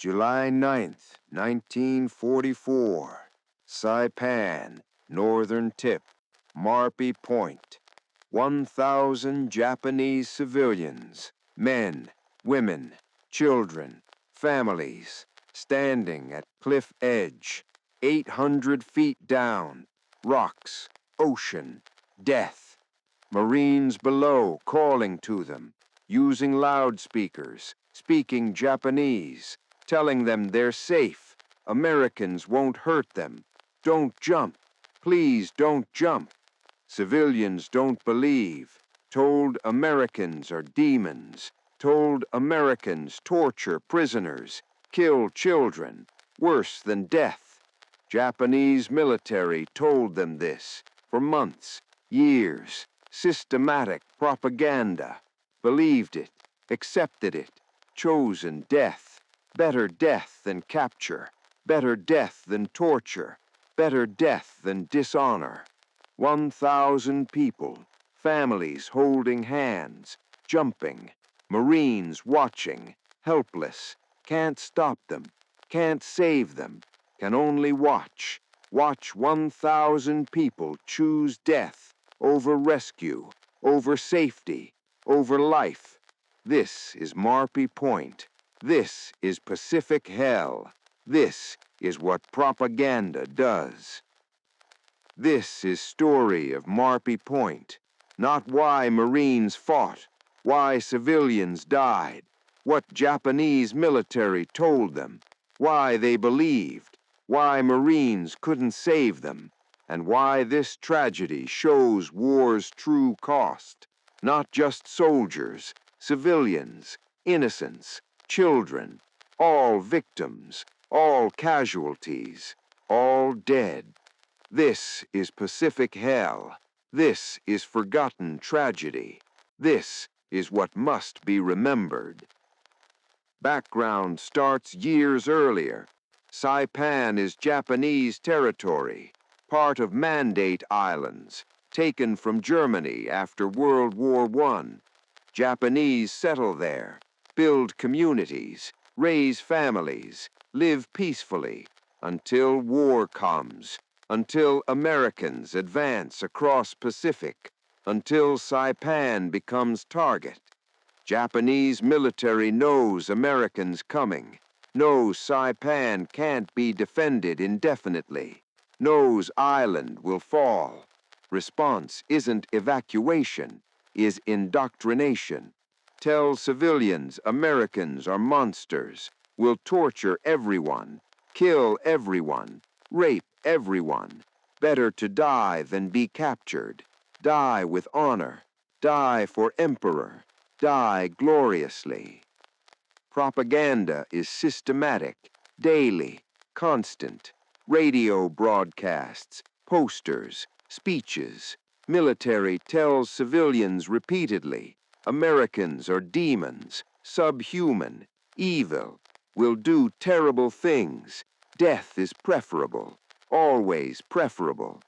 July 9th, 1944, Saipan, northern tip, Marpi Point. 1,000 Japanese civilians, men, women, children, families, standing at cliff edge, 800 feet down, rocks, ocean, death. Marines below calling to them, using loudspeakers, speaking Japanese, telling them they're safe. Americans won't hurt them. Don't jump. Please don't jump. Civilians don't believe. Told Americans are demons. Told Americans torture prisoners, kill children, worse than death. Japanese military told them this for months, years. Systematic propaganda. Believed it, accepted it, chosen death. Better death than capture, better death than torture, better death than dishonor. 1,000 people, families holding hands, jumping, Marines watching, helpless, can't stop them, can't save them, can only watch. Watch 1,000 people choose death over rescue, over safety, over life. This is Marpi Point. This is Pacific Hell. This is what propaganda does. This is story of Marpi Point, not why Marines fought, why civilians died, what Japanese military told them, why they believed, why Marines couldn't save them, and why this tragedy shows war's true cost. Not just soldiers, civilians, innocents, children, all victims, all casualties, all dead. This is Pacific Hell. This is forgotten tragedy. This is what must be remembered. Background starts years earlier. Saipan is Japanese territory, part of Mandate Islands, taken from Germany after World War I. Japanese settle there, build communities, raise families, live peacefully, until war comes, until Americans advance across Pacific, until Saipan becomes target. Japanese military knows Americans coming, knows Saipan can't be defended indefinitely, knows island will fall. Response isn't evacuation, is indoctrination. Tell civilians Americans are monsters, will torture everyone, kill everyone, rape everyone. Better to die than be captured. Die with honor. Die for emperor. Die gloriously. Propaganda is systematic, daily, constant. Radio broadcasts, posters, speeches. Military tells civilians repeatedly, Americans are demons, subhuman, evil, will do terrible things. Death is preferable, always preferable.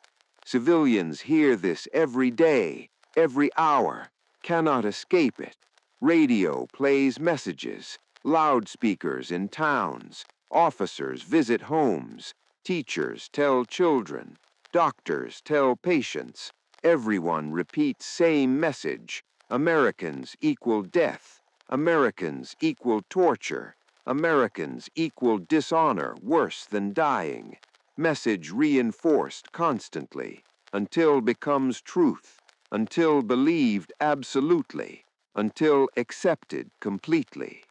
Civilians hear this every day, every hour, cannot escape it. Radio plays messages, loudspeakers in towns, officers visit homes, teachers tell children, doctors tell patients. Everyone repeats same message. Americans equal death. Americans equal torture. Americans equal dishonor worse than dying. Message reinforced constantly, until becomes truth, until believed absolutely, until accepted completely.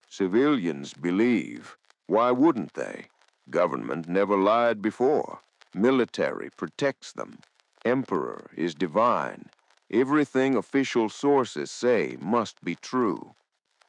Civilians believe. Why wouldn't they? Government never lied before. Military protects them. Emperor is divine. Everything official sources say must be true.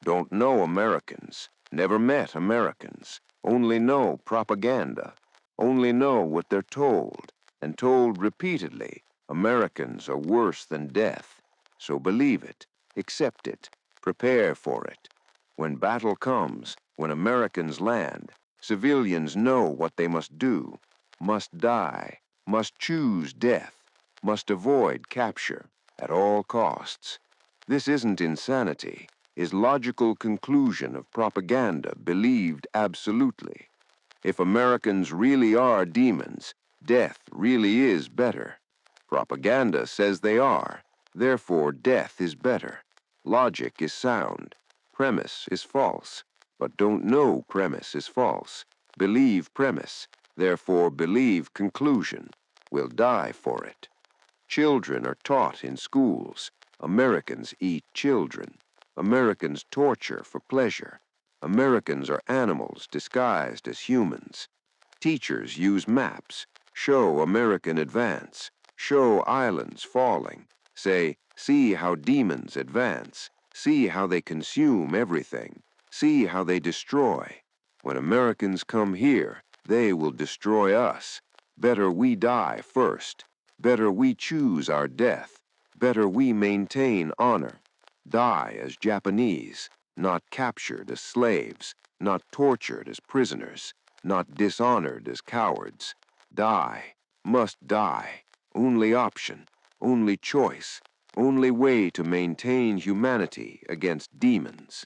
Don't know Americans, never met Americans, only know propaganda, only know what they're told, and told repeatedly, Americans are worse than death. So believe it, accept it, prepare for it. When battle comes, when Americans land, civilians know what they must do, must die, must choose death, must avoid capture at all costs. This isn't insanity. is logical conclusion of propaganda believed absolutely. If Americans really are demons, death really is better. Propaganda says they are, therefore death is better. Logic is sound. Premise is false. But don't know premise is false. Believe premise, therefore believe conclusion. Will die for it. Children are taught in schools. Americans eat children. Americans torture for pleasure. Americans are animals disguised as humans. Teachers use maps, show American advance, show islands falling, say, see how demons advance, see how they consume everything, see how they destroy. When Americans come here, they will destroy us. Better we die first. Better we choose our death. Better we maintain honor. Die as Japanese, not captured as slaves, not tortured as prisoners, not dishonored as cowards. Die, must die. Only option, only choice, only way to maintain humanity against demons.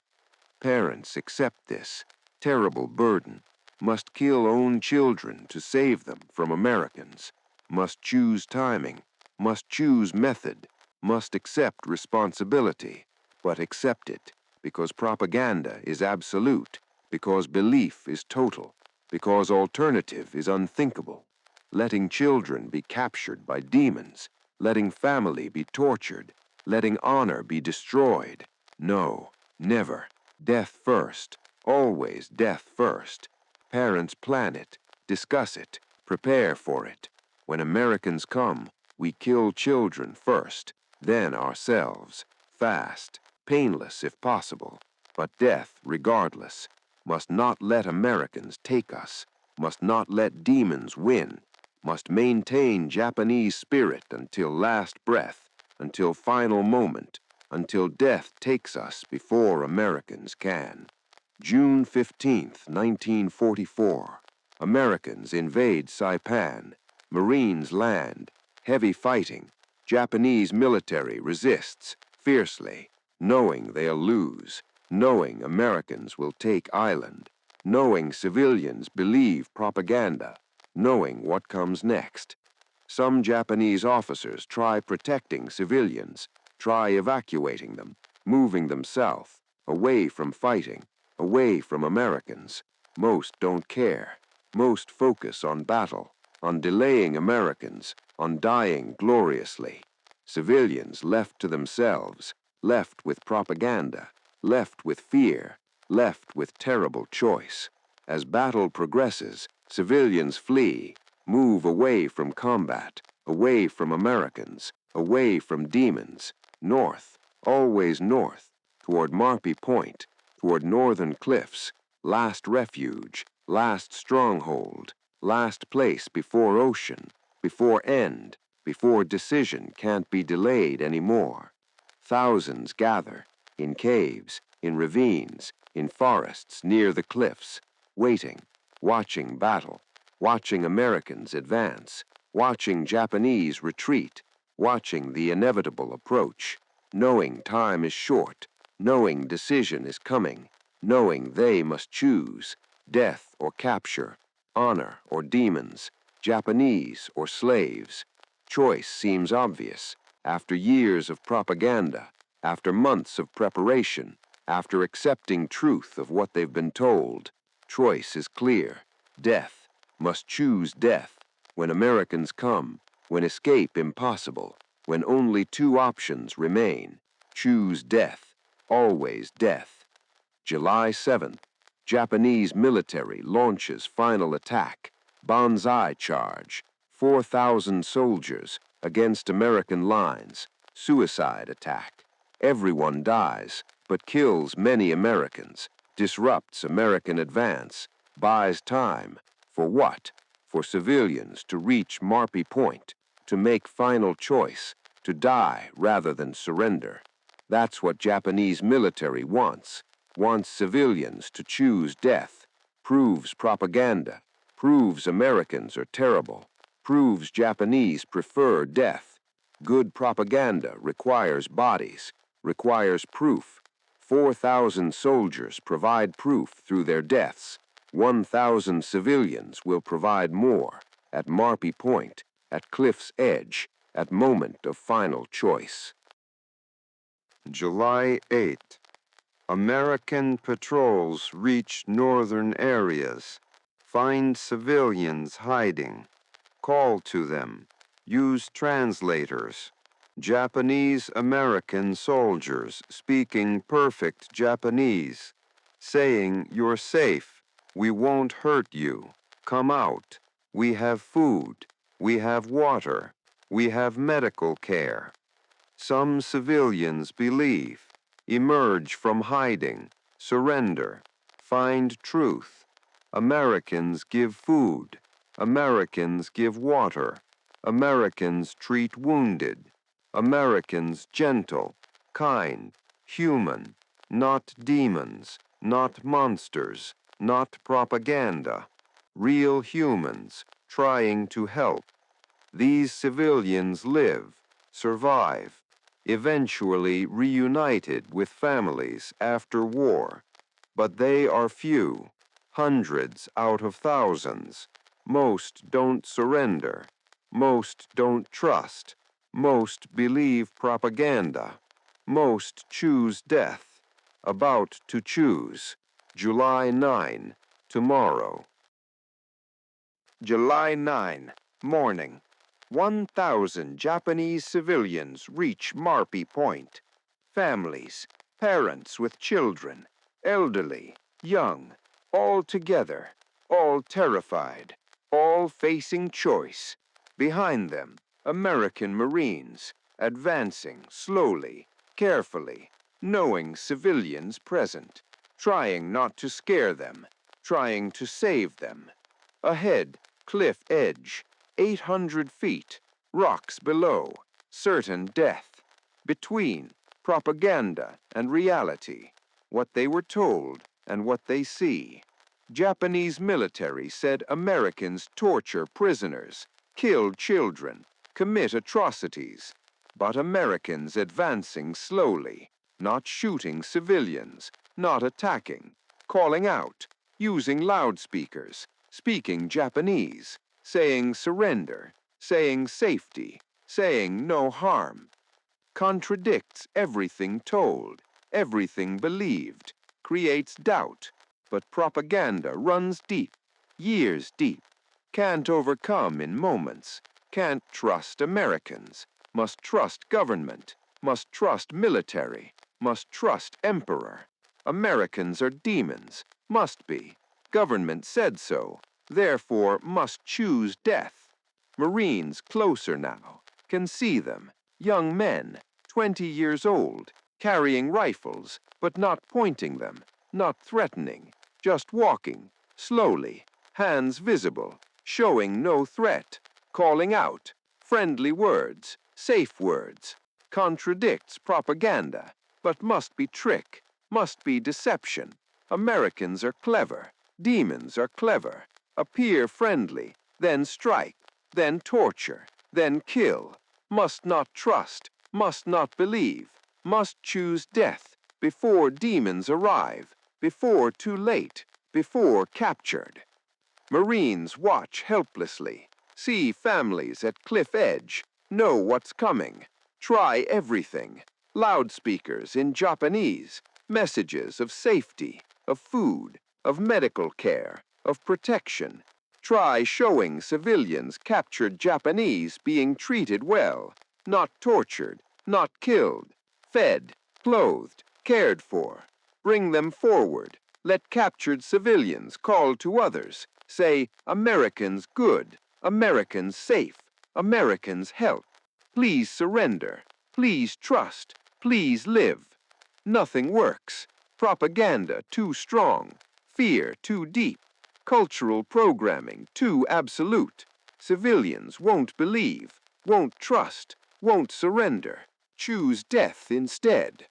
Parents accept this terrible burden, must kill own children to save them from Americans, must choose timing, must choose method, must accept responsibility, but accept it because propaganda is absolute, because belief is total, because alternative is unthinkable. Letting children be captured by demons, letting family be tortured, letting honor be destroyed. No, never. Death first, always death first. Parents plan it, discuss it, prepare for it. When Americans come, we kill children first, then ourselves, fast, painless if possible, but death regardless. Must not let Americans take us, must not let demons win, must maintain Japanese spirit until last breath, until final moment, until death takes us before Americans can. June 15th, 1944. Americans invade Saipan. Marines land. Heavy fighting. Japanese military resists fiercely, knowing they'll lose, knowing Americans will take island, knowing civilians believe propaganda, knowing what comes next. Some Japanese officers try protecting civilians, try evacuating them, moving them south, away from fighting, away from Americans. Most don't care. Most focus on battle, on delaying Americans, on dying gloriously. Civilians left to themselves, left with propaganda, left with fear, left with terrible choice. As battle progresses, civilians flee, move away from combat, away from Americans, away from demons, north, always north, toward Marpi Point, toward northern cliffs, last refuge, last stronghold, last place before ocean, before end, before decision can't be delayed anymore. Thousands gather, in caves, in ravines, in forests near the cliffs, waiting, watching battle, watching Americans advance, watching Japanese retreat, watching the inevitable approach, knowing time is short, knowing decision is coming, knowing they must choose death or capture, honor or demons, Japanese or slaves. Choice seems obvious after years of propaganda, after months of preparation, after accepting truth of what they've been told. Choice is clear. Death. Must choose death. When Americans come, when escape impossible, when only two options remain. Choose death. Always death. July 7th. Japanese military launches final attack. Banzai charge. 4,000 soldiers against American lines. Suicide attack. Everyone dies, but kills many Americans. Disrupts American advance. Buys time. For what? For civilians to reach Marpi Point, to make final choice, to die rather than surrender. That's what Japanese military wants. Wants civilians to choose death. Proves propaganda. Proves Americans are terrible. Proves Japanese prefer death. Good propaganda requires bodies, requires proof. 4,000 soldiers provide proof through their deaths. 1,000 civilians will provide more at Marpi Point, at Cliff's Edge, at moment of final choice. July 8. American patrols reach northern areas. Find civilians hiding. Call to them. Use translators. Japanese-American soldiers speaking perfect Japanese, saying, "You're safe. We won't hurt you. Come out. We have food. We have water. We have medical care." Some civilians believe. Emerge from hiding. Surrender. Find truth. Americans give food. Americans give water. Americans treat wounded. Americans gentle, kind, human, not demons, not monsters, not propaganda. Real humans trying to help. These civilians live, survive, eventually reunited with families after war. But they are few, hundreds out of thousands. Most don't surrender. Most don't trust. Most believe propaganda. Most choose death. About to choose. July 9, tomorrow. July 9, morning. 1,000 Japanese civilians reach Marpi Point. Families, parents with children, elderly, young, all together, all terrified, all facing choice. Behind them, American Marines, advancing slowly, carefully, knowing civilians present, trying not to scare them, trying to save them. Ahead, cliff edge, 800 feet, rocks below, certain death. Between, propaganda and reality, what they were told and what they see. Japanese military said Americans torture prisoners, kill children, commit atrocities. But Americans advancing slowly, not shooting civilians, not attacking, calling out, using loudspeakers, speaking Japanese, saying surrender, saying safety, saying no harm. Contradicts everything told, everything believed, creates doubt, but propaganda runs deep, years deep, can't overcome in moments, can't trust Americans, must trust government, must trust military, must trust emperor. Americans are demons, must be. Government said so, therefore must choose death. Marines closer now, can see them, young men, 20 years old, carrying rifles, but not pointing them, not threatening, just walking, slowly, hands visible, showing no threat, calling out, friendly words, safe words, contradicts propaganda, but must be trick, must be deception. Americans are clever, demons are clever, appear friendly, then strike, then torture, then kill, must not trust, must not believe, must choose death before demons arrive, before too late, before captured. Marines watch helplessly, see families at cliff edge, know what's coming, try everything. Loudspeakers in Japanese, messages of safety, of food, of medical care, of protection. Try showing civilians captured Japanese being treated well, not tortured, not killed, fed, clothed, cared for. Bring them forward. Let captured civilians call to others. Say, Americans good, Americans safe, Americans help. Please surrender. Please trust. Please live. Nothing works. Propaganda too strong. Fear too deep. Cultural programming too absolute. Civilians won't believe, won't trust, won't surrender. Choose death instead.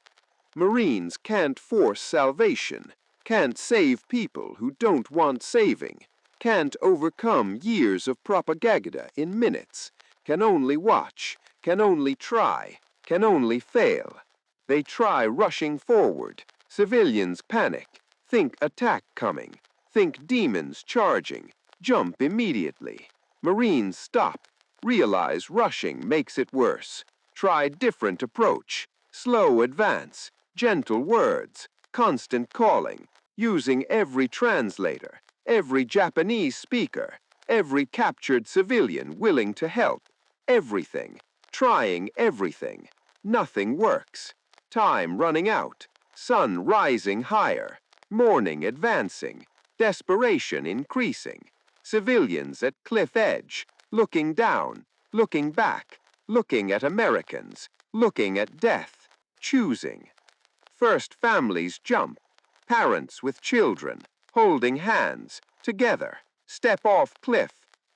Marines can't force salvation, can't save people who don't want saving, can't overcome years of propaganda in minutes, can only watch, can only try, can only fail. They try rushing forward, Civilians panic, think attack coming, think demons charging, jump immediately. Marines stop, realize rushing makes it worse. Try different approach, slow advance, gentle words, constant calling, using every translator, every Japanese speaker, every captured civilian willing to help. Everything, trying everything. Nothing works. Time running out. Sun rising higher. Morning advancing. Desperation increasing. Civilians at cliff edge, looking down, looking back, looking at Americans, looking at death, choosing. First families jump. Parents with children, holding hands, together, step off cliff,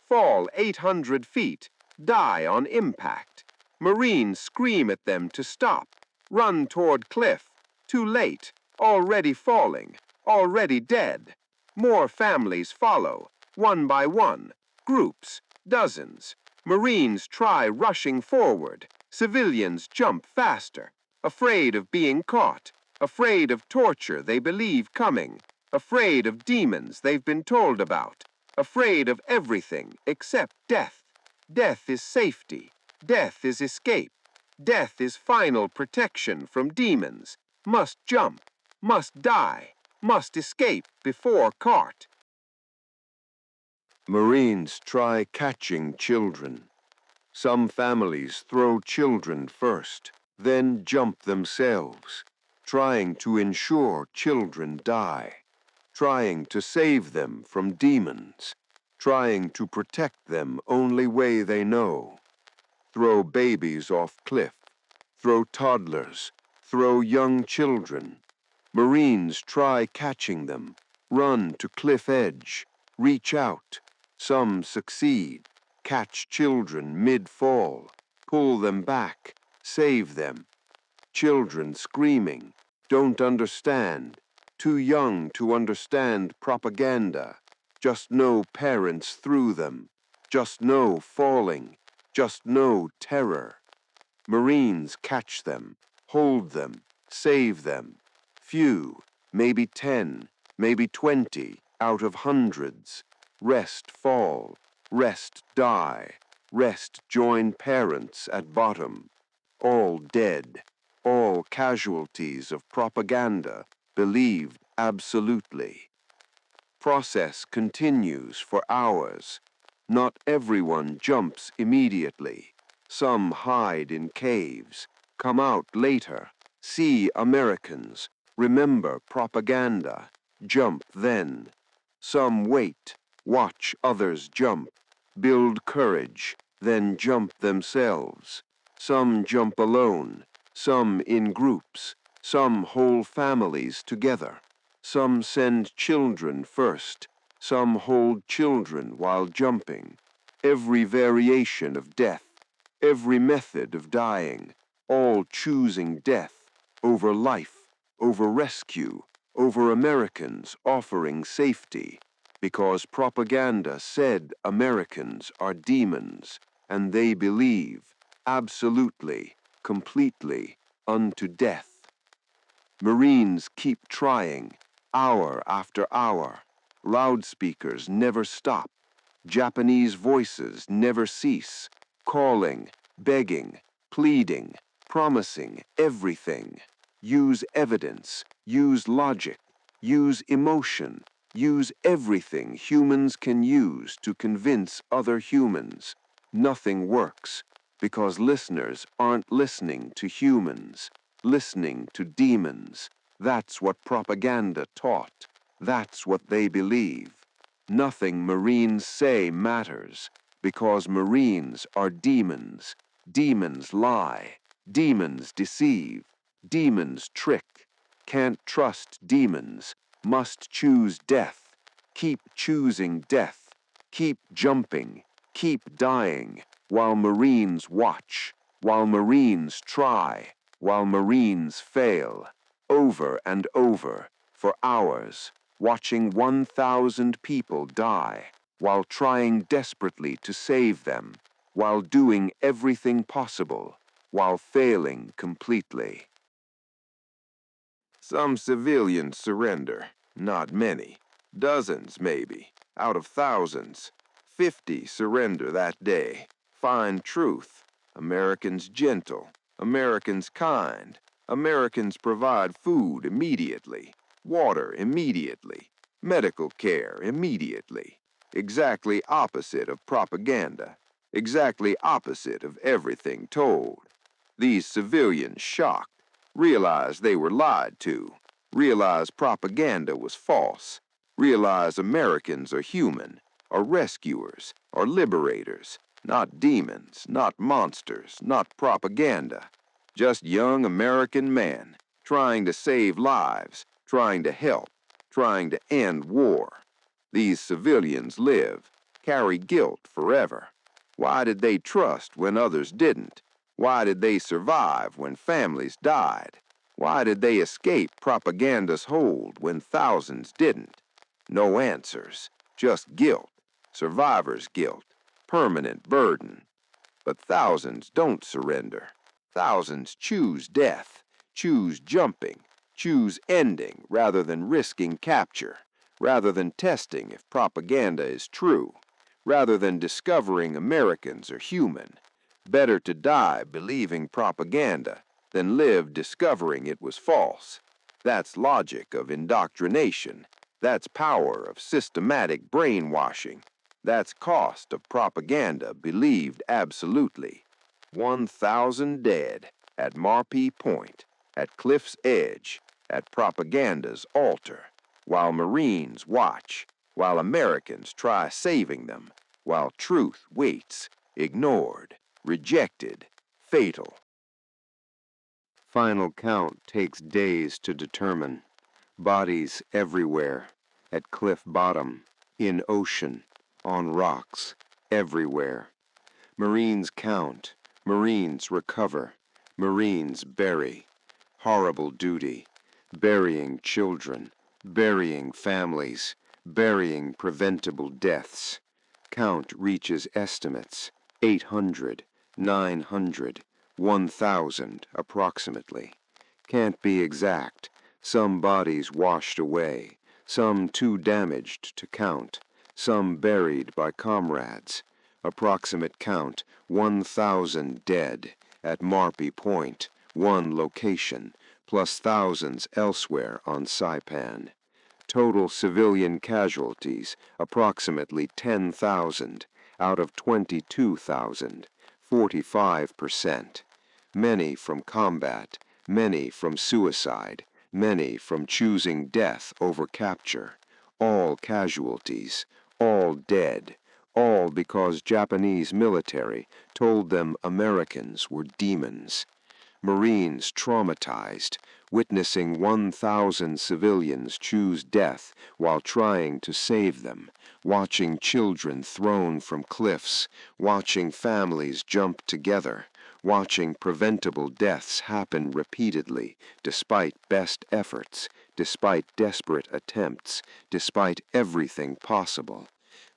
fall 800 feet, die on impact. Marines scream at them to stop, run toward cliff, too late, already falling, already dead. More families follow, one by one, groups, dozens. Marines try rushing forward, civilians jump faster, afraid of being caught, afraid of torture they believe coming, afraid of demons they've been told about, afraid of everything except death. Death is safety. Death is escape. Death is final protection from demons. Must jump. Must die. Must escape before caught. Marines try catching children. Some families throw children first, then jump themselves, trying to ensure children die, trying to save them from demons, trying to protect them only way they know. Throw babies off cliff, throw toddlers, throw young children. Marines try catching them, run to cliff edge, reach out. Some succeed, catch children mid-fall, pull them back, save them. Children screaming, don't understand, too young to understand propaganda. Just know parents threw them, just know falling, just know terror. Marines catch them, hold them, save them. Few, maybe 10, maybe 20 out of hundreds. Rest fall, rest die, rest join parents at bottom. All dead, all casualties of propaganda believed absolutely. Process continues for hours. Not everyone jumps immediately. Some hide in caves, come out later, see Americans, remember propaganda, jump then. Some wait, watch others jump, build courage, then jump themselves. Some jump alone, some in groups, some whole families together. Some send children first, some hold children while jumping. Every variation of death, every method of dying, all choosing death over life, over rescue, over Americans offering safety, because propaganda said Americans are demons, and they believe, absolutely, completely, unto death. Marines keep trying, hour after hour. Loudspeakers never stop. Japanese voices never cease, calling, begging, pleading, promising everything. Use evidence, use logic, use emotion, use everything humans can use to convince other humans. Nothing works, because listeners aren't listening to humans, listening to demons. That's what propaganda taught. That's what they believe. Nothing Marines say matters, because Marines are demons. Demons lie. Demons deceive. Demons trick. Can't trust demons. Must choose death. Keep choosing death. Keep jumping. Keep dying, while Marines watch, while Marines try, while Marines fail, over and over, for hours, watching 1,000 people die, while trying desperately to save them, while doing everything possible, while failing completely. Some civilians surrender, not many. Dozens, maybe, out of thousands. 50 surrender that day. Find truth. Americans gentle. Americans kind. Americans provide food immediately, water immediately, medical care immediately. Exactly opposite of propaganda. Exactly opposite of everything told. These civilians shocked, realized they were lied to, realized propaganda was false, realized Americans are human, are rescuers, are liberators, not demons, not monsters, not propaganda. Just young American men trying to save lives, trying to help, trying to end war. These civilians live, carry guilt forever. Why did they trust when others didn't? Why did they survive when families died? Why did they escape propaganda's hold when thousands didn't? No answers, just guilt, survivor's guilt, permanent burden. But thousands don't surrender. Thousands choose death, choose jumping, choose ending rather than risking capture, rather than testing if propaganda is true, rather than discovering Americans are human. Better to die believing propaganda than live discovering it was false. That's logic of indoctrination. That's power of systematic brainwashing. That's cost of propaganda believed absolutely. 1,000 dead at Marpi Point, at Cliff's Edge, at propaganda's altar, while Marines watch, while Americans try saving them, while truth waits, ignored, rejected, fatal. Final count takes days to determine. Bodies everywhere, at cliff bottom, in ocean, on rocks, everywhere. Marines count, Marines recover, Marines bury. Horrible duty, burying children, burying families, burying preventable deaths. Count reaches estimates, 800, 900, 1,000 approximately. Can't be exact. Some bodies washed away, some too damaged to count, some buried by comrades. Approximate count, 1,000 dead at Marpi Point, one location, plus thousands elsewhere on Saipan. Total civilian casualties, approximately 10,000 out of 22,000, 45%. Many from combat, many from suicide, many from choosing death over capture. All casualties, all dead, all because Japanese military told them Americans were demons. Marines traumatized, witnessing 1,000 civilians choose death while trying to save them, watching children thrown from cliffs, watching families jump together, watching preventable deaths happen repeatedly, despite best efforts, despite desperate attempts, despite everything possible.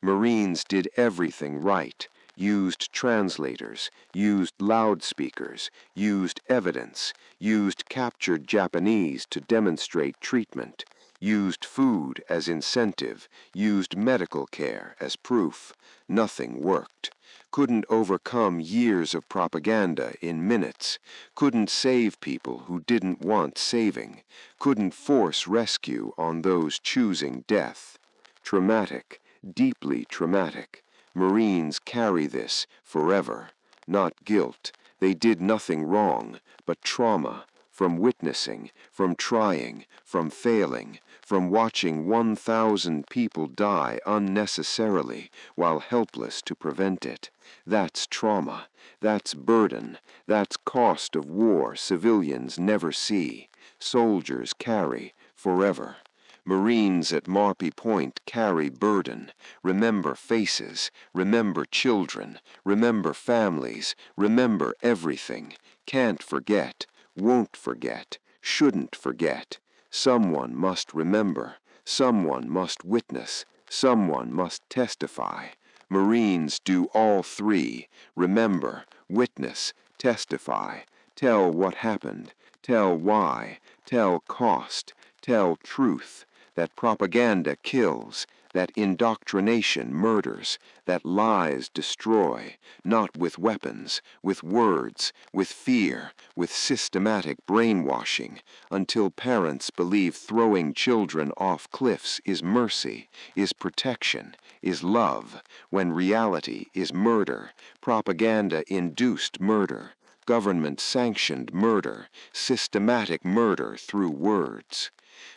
Marines did everything right, used translators, used loudspeakers, used evidence, used captured Japanese to demonstrate treatment, used food as incentive, used medical care as proof. Nothing worked. Couldn't overcome years of propaganda in minutes. Couldn't save people who didn't want saving. Couldn't force rescue on those choosing death. Traumatic, deeply traumatic. Marines carry this forever. Not guilt. They did nothing wrong, but trauma. From witnessing, from trying, from failing, from watching 1,000 people die unnecessarily while helpless to prevent it. That's trauma. That's burden. That's cost of war civilians never see. Soldiers carry forever. Marines at Marpi Point carry burden, remember faces, remember children, remember families, remember everything, can't forget, won't forget, shouldn't forget. Someone must remember, someone must witness, someone must testify. Marines do all three, remember, witness, testify, tell what happened, tell why, tell cost, tell truth, that propaganda kills, that indoctrination murders, that lies destroy, not with weapons, with words, with fear, with systematic brainwashing, until parents believe throwing children off cliffs is mercy, is protection, is love, when reality is murder, propaganda-induced murder, government-sanctioned murder, systematic murder through words.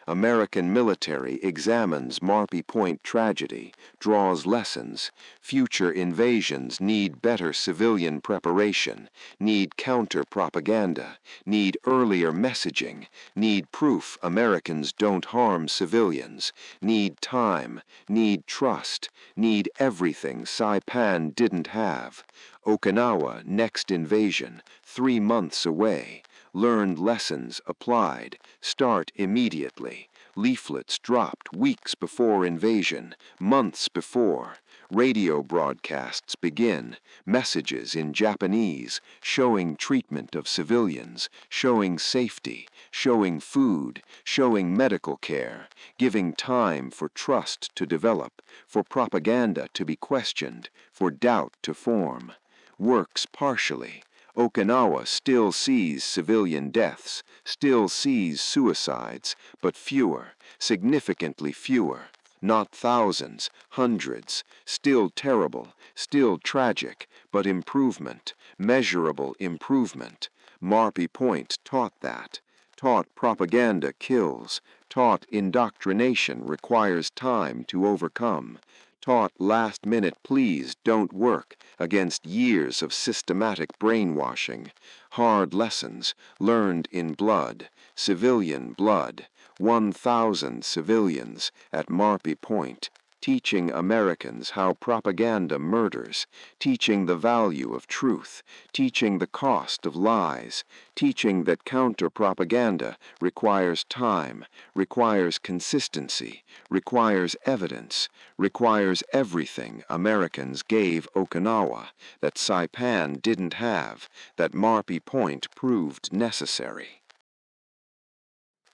American military examines Marpi Point tragedy, draws lessons. Future invasions need better civilian preparation, need counter-propaganda, need earlier messaging, need proof Americans don't harm civilians, need time, need trust, need everything Saipan didn't have. Okinawa, next invasion, 3 months away. Learned lessons applied. Start immediately. Leaflets dropped weeks before invasion, months before. Radio broadcasts begin. Messages in Japanese, showing treatment of civilians, showing safety, showing food, showing medical care, giving time for trust to develop, for propaganda to be questioned, for doubt to form. Works partially. Okinawa still sees civilian deaths, still sees suicides, but fewer, significantly fewer. Not thousands, hundreds, still terrible, still tragic, but improvement, measurable improvement. Marpi Point taught that, taught propaganda kills, taught indoctrination requires time to overcome, taught last-minute pleas don't work against years of systematic brainwashing, hard lessons learned in blood, civilian blood, 1,000 civilians at Marpi Point, teaching Americans how propaganda murders, teaching the value of truth, teaching the cost of lies, teaching that counter-propaganda requires time, requires consistency, requires evidence, requires everything Americans gave Okinawa that Saipan didn't have, that Marpi Point proved necessary.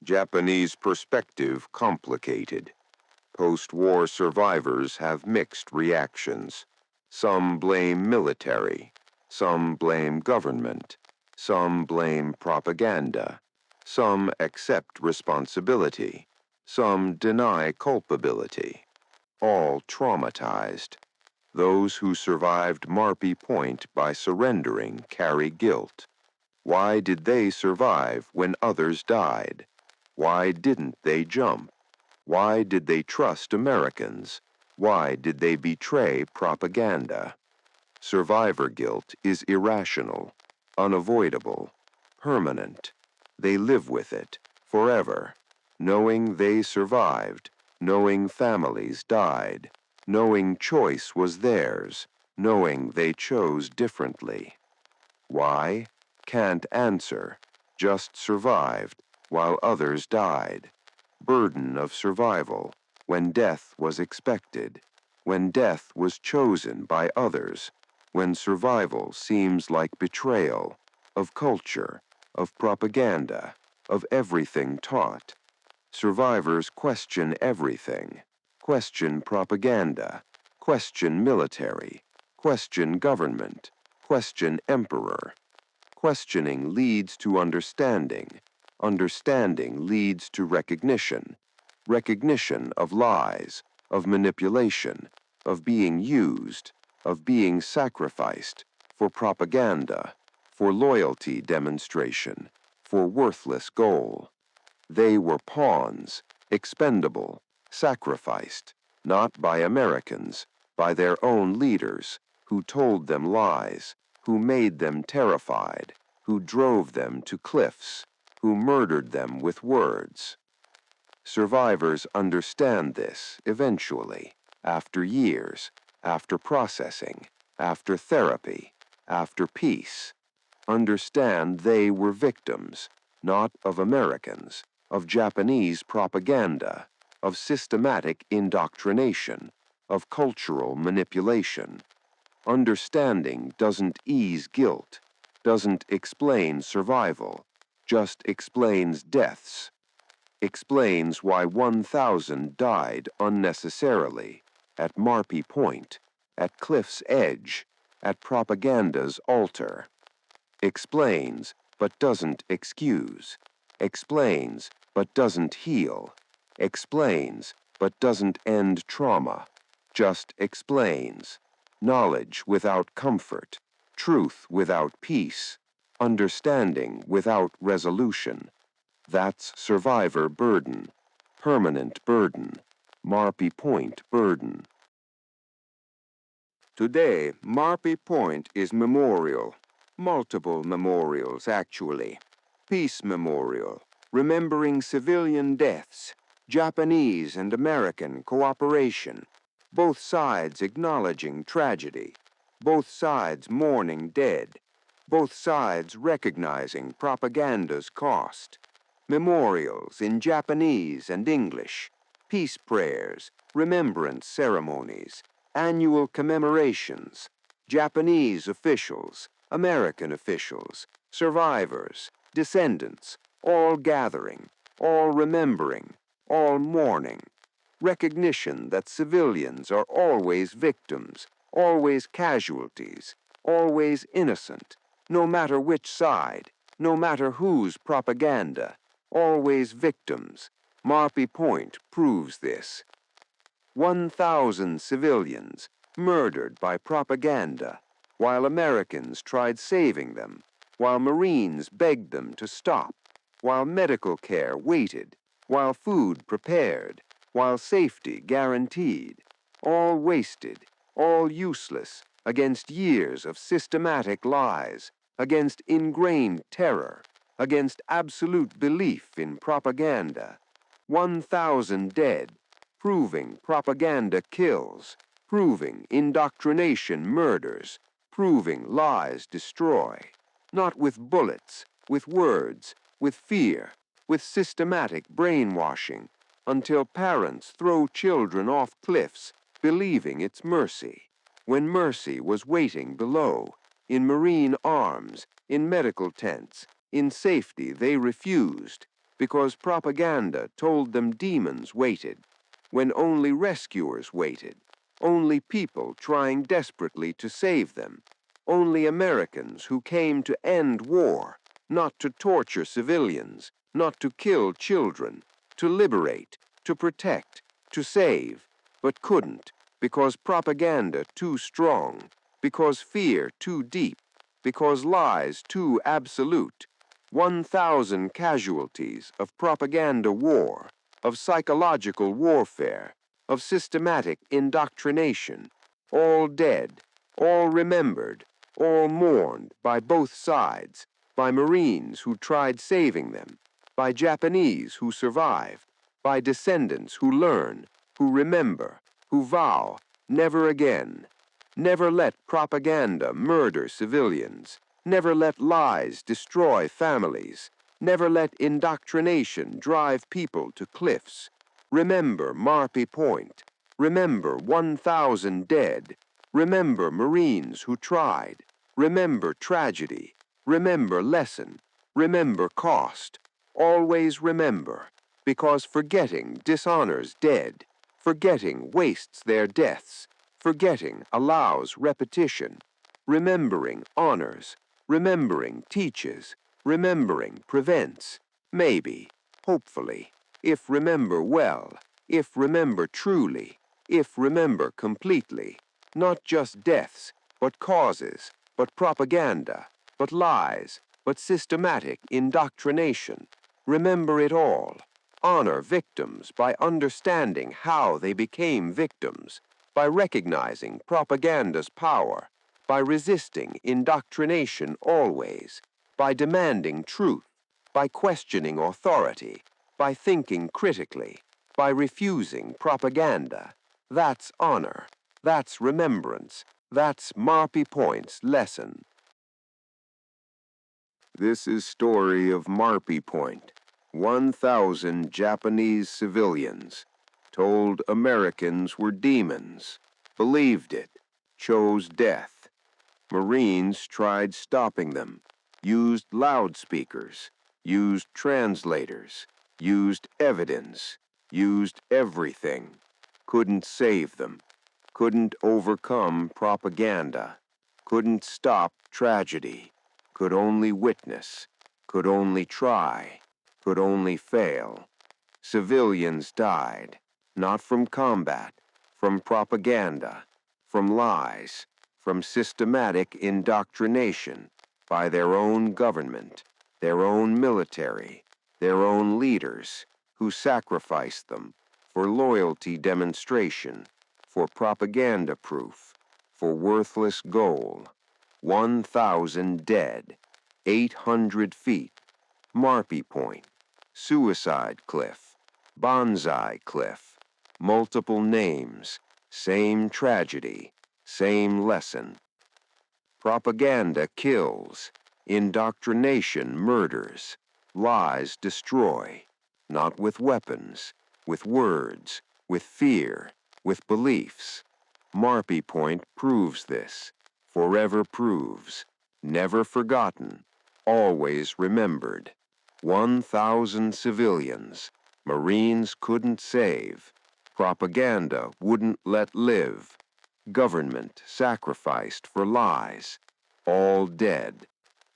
Japanese perspective complicated. Post-war survivors have mixed reactions. Some blame military, some blame government, some blame propaganda, some accept responsibility, some deny culpability. All traumatized. Those who survived Marpi Point by surrendering carry guilt. Why did they survive when others died? Why didn't they jump? Why did they trust Americans? Why did they betray propaganda? Survivor guilt is irrational, unavoidable, permanent. They live with it forever, knowing they survived, knowing families died, knowing choice was theirs, knowing they chose differently. Why? Can't answer. Just survived while others died. Burden of survival, when death was expected, when death was chosen by others, when survival seems like betrayal of culture, of propaganda, of everything taught. Survivors question everything, question propaganda, question military, question government, question emperor. Questioning leads to understanding. Understanding leads to recognition. Recognition of lies, of manipulation, of being used, of being sacrificed for propaganda, for loyalty demonstration, for worthless goal. They were pawns, expendable, sacrificed, not by Americans, by their own leaders, who told them lies, who made them terrified, who drove them to cliffs, who murdered them with words. Survivors understand this eventually, after years, after processing, after therapy, after peace. Understand they were victims, not of Americans, of Japanese propaganda, of systematic indoctrination, of cultural manipulation. Understanding doesn't ease guilt, doesn't explain survival, just explains deaths, explains why 1,000 died unnecessarily at Marpi Point, at Cliff's Edge, at propaganda's altar. Explains, but doesn't excuse. Explains, but doesn't heal. Explains, but doesn't end trauma. Just explains. Knowledge without comfort. Truth without peace. Understanding without resolution. That's survivor burden. Permanent burden. Marpi Point burden. Today, Marpi Point is memorial. Multiple memorials, actually. Peace Memorial, remembering civilian deaths, Japanese and American cooperation, both sides acknowledging tragedy, both sides mourning dead, both sides recognizing propaganda's cost. Memorials in Japanese and English, peace prayers, remembrance ceremonies, annual commemorations, Japanese officials, American officials, survivors, descendants, all gathering, all remembering, all mourning. Recognition that civilians are always victims, always casualties, always innocent, no matter which side, no matter whose propaganda, always victims. Marpi Point proves this. 1,000 civilians murdered by propaganda, while Americans tried saving them, while Marines begged them to stop, while medical care waited, while food prepared, while safety guaranteed, all wasted, all useless, against years of systematic lies, against ingrained terror, against absolute belief in propaganda. 1,000 dead, proving propaganda kills, proving indoctrination murders, proving lies destroy, not with bullets, with words, with fear, with systematic brainwashing, until parents throw children off cliffs, believing it's mercy, when mercy was waiting below, in Marine arms, in medical tents, in safety they refused, because propaganda told them demons waited, when only rescuers waited, only people trying desperately to save them, only Americans who came to end war, not to torture civilians, not to kill children, to liberate, to protect, to save, but couldn't, because propaganda too strong, because fear too deep, because lies too absolute. 1,000 casualties of propaganda war, of psychological warfare, of systematic indoctrination, all dead, all remembered, all mourned by both sides, by Marines who tried saving them, by Japanese who survived, by descendants who learn, who remember, who vow, never again. Never let propaganda murder civilians. Never let lies destroy families. Never let indoctrination drive people to cliffs. Remember Marpi Point. Remember 1,000 dead. Remember Marines who tried. Remember tragedy. Remember lesson. Remember cost. Always remember, because forgetting dishonors dead. Forgetting wastes their deaths. Forgetting allows repetition. Remembering honors. Remembering teaches. Remembering prevents. Maybe, hopefully, if remember well, if remember truly, if remember completely, not just deaths, but causes, but propaganda, but lies, but systematic indoctrination. Remember it all. Honor victims by understanding how they became victims, by recognizing propaganda's power, by resisting indoctrination always, by demanding truth, by questioning authority, by thinking critically, by refusing propaganda. That's honor. That's remembrance. That's Marpi Point's lesson. This is story of Marpi Point. 1,000 Japanese civilians told Americans were demons, believed it, chose death. Marines tried stopping them, used loudspeakers, used translators, used evidence, used everything, couldn't save them, couldn't overcome propaganda, couldn't stop tragedy, could only witness, could only try, could only fail. Civilians died, not from combat, from propaganda, from lies, from systematic indoctrination by their own government, their own military, their own leaders, who sacrificed them for loyalty demonstration, for propaganda proof, for worthless goal. 1,000 dead, 800 feet, Marpi Point, Suicide Cliff, Bonsai Cliff, multiple names, same tragedy, same lesson. Propaganda kills, indoctrination murders, lies destroy, not with weapons, with words, with fear, with beliefs. Marpi Point proves this, forever proves, never forgotten, always remembered. 1,000 civilians, Marines couldn't save, propaganda wouldn't let live, government sacrificed for lies, all dead,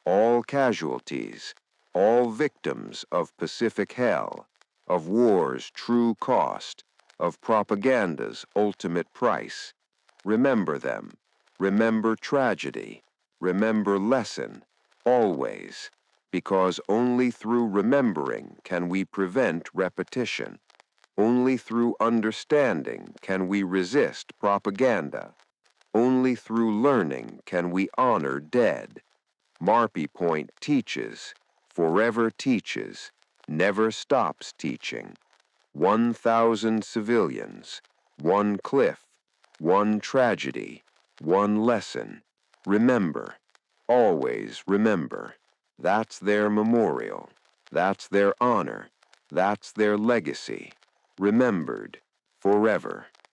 all casualties, all victims of Pacific hell, of war's true cost, of propaganda's ultimate price. Remember them, remember tragedy, remember lesson, always, because only through remembering can we prevent repetition. Only through understanding can we resist propaganda. Only through learning can we honor dead. Marpi Point teaches, forever teaches, never stops teaching. 1,000 civilians, one cliff, one tragedy, one lesson. Remember, always remember. That's their memorial. That's their honor. That's their legacy. Remembered forever.